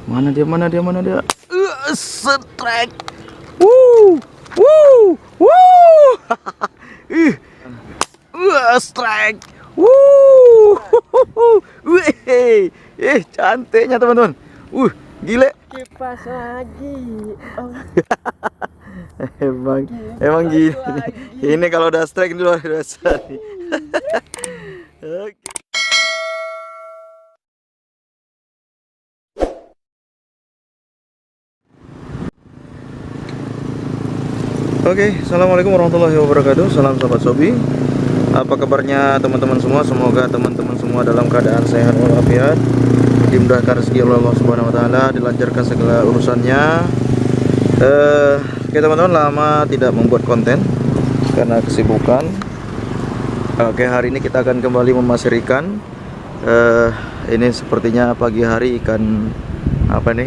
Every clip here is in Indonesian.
Mana dia? Mana dia? Mana dia? Strike. Woo! Woo! Woo! Strike. Woo! Wih, cantiknya teman-teman. Gile. Kipas lagi. Oh. Emang gini. Ini kalau udah strike ini luar biasa nih. Oke. Oke, assalamualaikum warahmatullahi wabarakatuh. Salam sahabat Sobi. Apa kabarnya teman-teman semua? Semoga teman-teman semua dalam keadaan sehat walafiat, dimudahkan rezeki oleh Allah Subhanahu Wa Taala, dilancarkan segala urusannya. Oke teman-teman, lama tidak membuat konten karena kesibukan. Oke, hari ini kita akan kembali memasir ikan. Ini sepertinya pagi hari ikan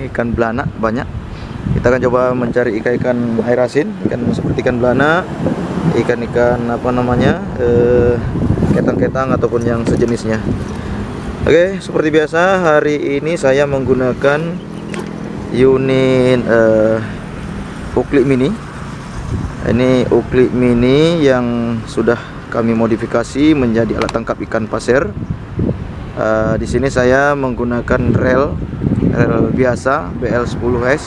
ikan belanak banyak. Kita akan coba mencari ikan-ikan air asin, ikan seperti ikan belana, ikan-ikan ketang-ketang ataupun yang sejenisnya. Oke, seperti biasa hari ini saya menggunakan unit uklik mini. Ini uklik mini yang sudah kami modifikasi menjadi alat tangkap ikan pasir. Di sini saya menggunakan rel biasa BL10S.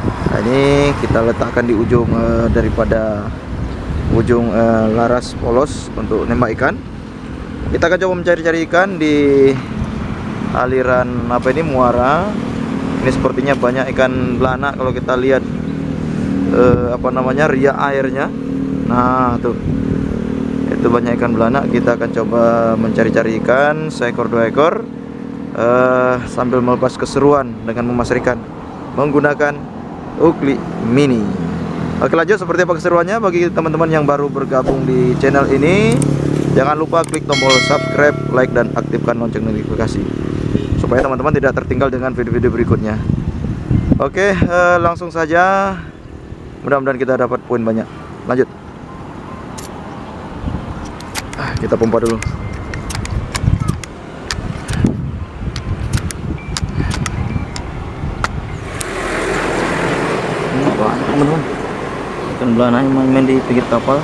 Nah, ini kita letakkan di ujung daripada ujung laras polos untuk nembak ikan. Kita akan coba mencari-cari ikan di aliran muara. Ini sepertinya banyak ikan belanak kalau kita lihat riak airnya. Nah, tuh. Itu banyak ikan belanak. Kita akan coba mencari-cari ikan seekor dua ekor sambil melepas keseruan dengan memasar ikan menggunakan uklik mini. Oke, lanjut seperti apa keseruannya. Bagi teman-teman yang baru bergabung di channel ini, jangan lupa klik tombol subscribe, like, dan aktifkan lonceng notifikasi supaya teman-teman tidak tertinggal dengan video-video berikutnya. Oke, langsung saja. Mudah-mudahan kita dapat poin banyak. Lanjut. Kita pompa dulu. Teman-teman, ikan belana yang main di pinggir kapal.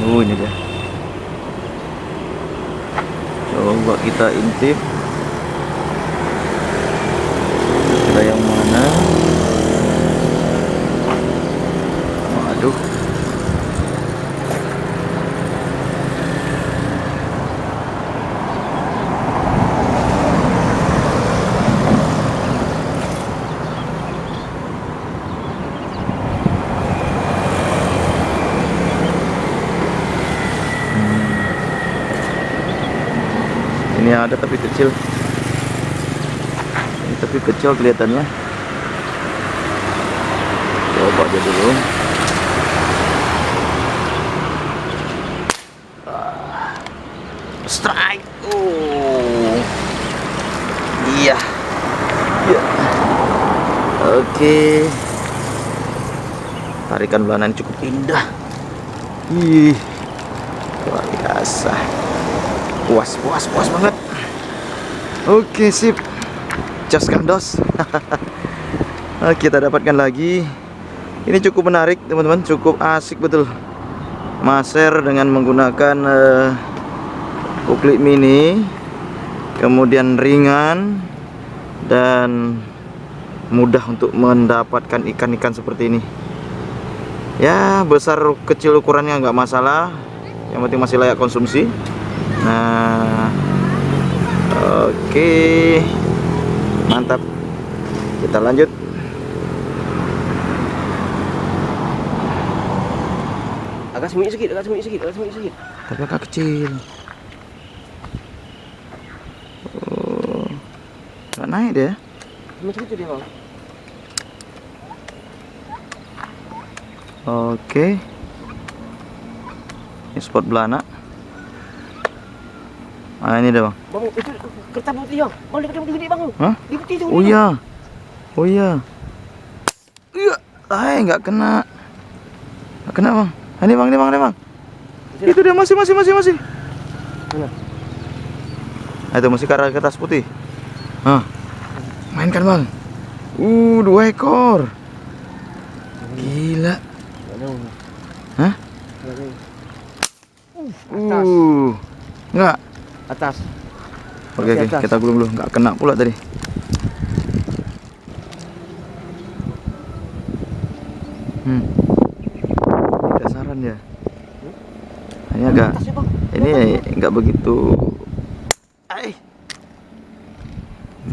Ini dia. Coba kita intip. Ada yang mana? Waduh. Ini ada tapi kecil. Ini tapi kecil kelihatannya. Coba aja dulu. Strike. Iya. Iya. Oke. Tarikan belana ini cukup indah. Luar biasa. Puas banget. Oke, sip. Just kandos. Kita dapatkan lagi. Ini cukup menarik teman-teman, cukup asik betul. Maser dengan menggunakan uklik mini, kemudian ringan dan mudah untuk mendapatkan ikan-ikan seperti ini. Ya, besar kecil ukurannya nggak masalah, yang penting masih layak konsumsi. Nah, oke, mantap. Kita lanjut. Agak sembunyi sedikit. Tapi agak kecil. Nggak naik dia. Macam itu dia, Bang. Oke. Ini spot belana. Ini deh, Bang. Bang, itu kertas putih, Bang. Oh, dia putih gede, Bang. Hah? Dia putih itu. Oh iya. Iya. Nggak kena. Nggak kena, Bang. Ini Bang. Itu dia masih. Mana? Nah, itu masih kertas putih. Mainkan bang. 2 ekor. Gila. Hah? Atas. Enggak. Atas. Oke, kita gulung dulu. Enggak kena pula tadi. Ini dasaran ya. Ini agak. Atasnya, Bang. Ini enggak begitu.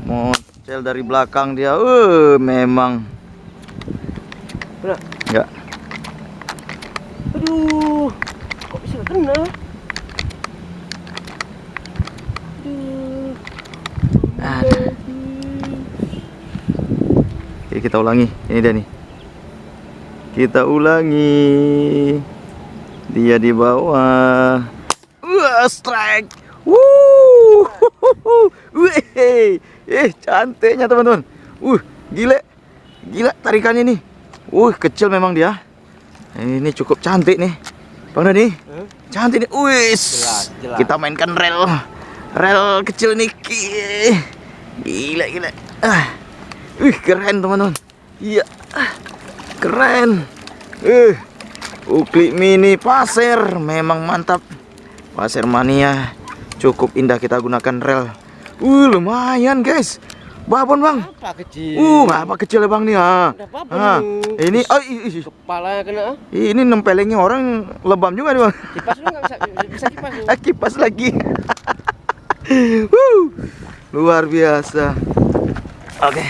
Mocel dari belakang dia. Memang. Kena. Enggak. Aduh. Kok bisa nggak kena? Aduh. Oke, kita ulangi. Ini dia nih. Kita ulangi. Dia di bawah. Strike. Wih. Cantiknya teman-teman. Gila. Gila tarikannya nih. Kecil memang dia. Ini cukup cantik nih. Bang Dani. Cantik nih. Jelas. Kita mainkan rel kecil nih. Gila. Keren teman-teman. Iya. Keren. Uklik mini pasir memang mantap. Pasir mania cukup indah, kita gunakan rel. Lumayan guys. Babon bang. Apa kecil? Apa kecil ya bang nih ini Kepalanya kena. Ini nempelengnya orang lebam juga nih bang. Kipas lu nggak bisa kipas lu. Kipas lagi. Luar biasa. Oke.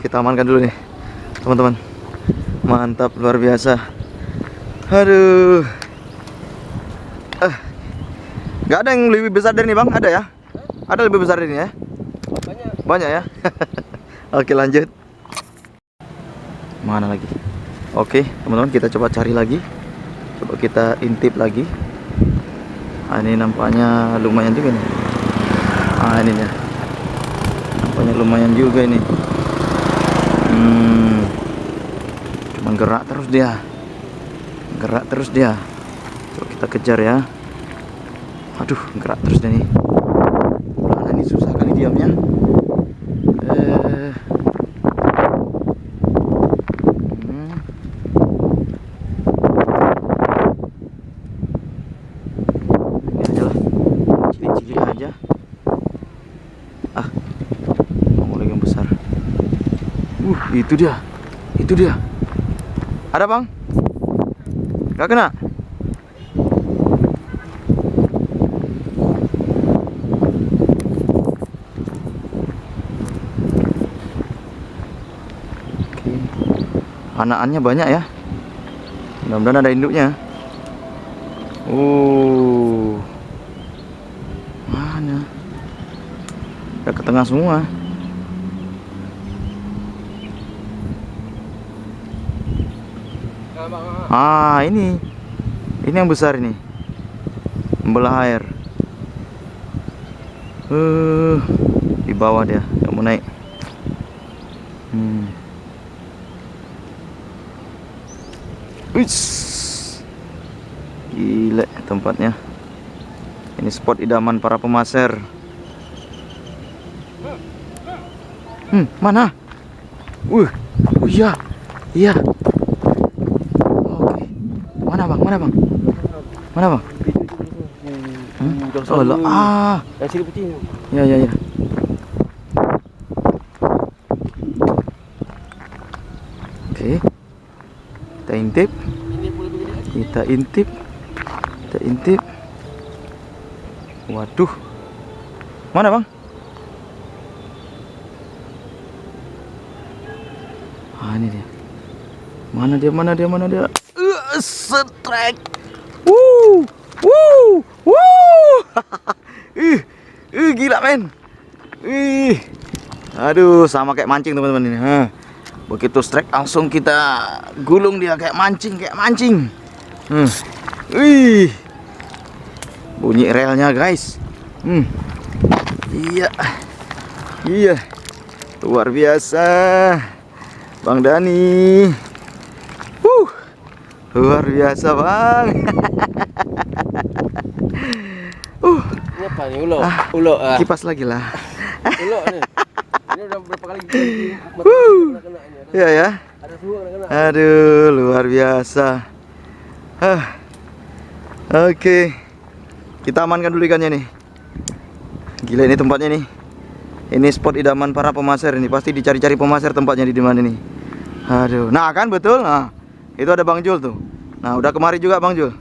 Kita amankan dulu nih teman-teman. Mantap, luar biasa. Aduh. Nggak ada yang lebih besar dari ini bang? Ada ya? Ada lebih besar dari ini ya? Banyak ya? Oke, lanjut. Mana lagi? Oke teman-teman, kita coba cari lagi. Coba kita intip lagi. Ini nampaknya lumayan juga nih. Ini ya. Nampaknya lumayan juga ini. Cuman gerak terus dia. Coba kita kejar ya. Aduh, gerak terus dia nih. Mana ini susah kali diamnya. Ini aja lah, cilik-cilik aja. Mau lagi yang besar. Itu dia. Ada bang? Gak kena? Anakannya banyak ya. Mudah-mudahan ada induknya. Mana? Udah ke tengah semua. Ini yang besar ini. Membelah air. Di bawah dia, nggak mau naik. Gila tempatnya. Ini spot idaman para pemasir. Mana? Iya. Oke. Mana bang? Yang sini putih. Ya. Oke. Kita intip. Waduh. Mana bang? Ini dia. Mana dia? Strike. Gila men. Aduh, sama kayak mancing teman-teman ini. Begitu strike langsung kita gulung dia kayak mancing. Bunyi relnya guys. Iya. Luar biasa. Bang Dani. Luar biasa bang. Ini apa nih? Ulo. Kipas lagi lah. Ulo nih. Ini udah berapa kali kena ini. Iya ya. Ada dua kena. Aduh, luar biasa. Oke. Kita amankan dulu ikannya nih. Gila ini tempatnya nih. Ini spot idaman para pemasar ini. Pasti dicari-cari pemasar tempatnya di mana nih. Aduh, nah kan betul. Nah, itu ada Bang Jul tuh. Nah, udah kemari juga Bang Jul.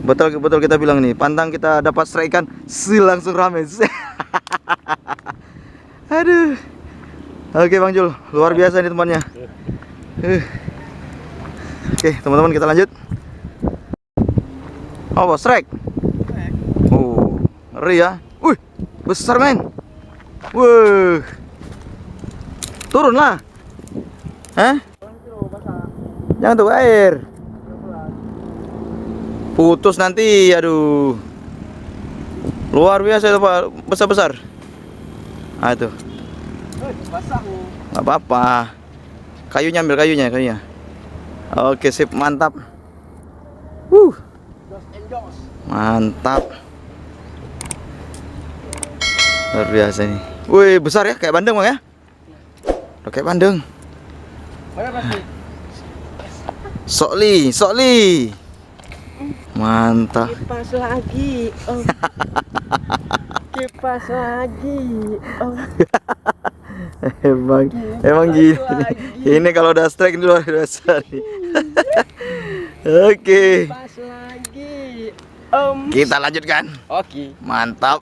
Betul kita bilang nih, pantang kita dapat strike ikan, langsung rame. Aduh. Oke Bang Jul, luar biasa nih temannya. Oke, teman-teman kita lanjut. Oh, strike. Oh, ngeri ya. Wih, besar men. Wih. Turun lah. Hah? Jangan tuh air. Putus nanti, aduh. Luar biasa itu Pak, besar-besar. Ah itu. Basah nih. Nggak apa-apa. Kayunya ambil kayunya. Oke, sip, mantap. Dos and dos. Mantap. Luar biasa nih. Wih, besar ya, kayak bandeng Bang ya? Udah kayak bandeng. Mana plastik? Sokli. Mantap. Kipas lagi. Oh. Kipas lagi. Oh. Emang gini. Ini kalau udah strike ini luar biasa nih. Oke. Kipas lagi. Kita lanjutkan. Oke. Mantap.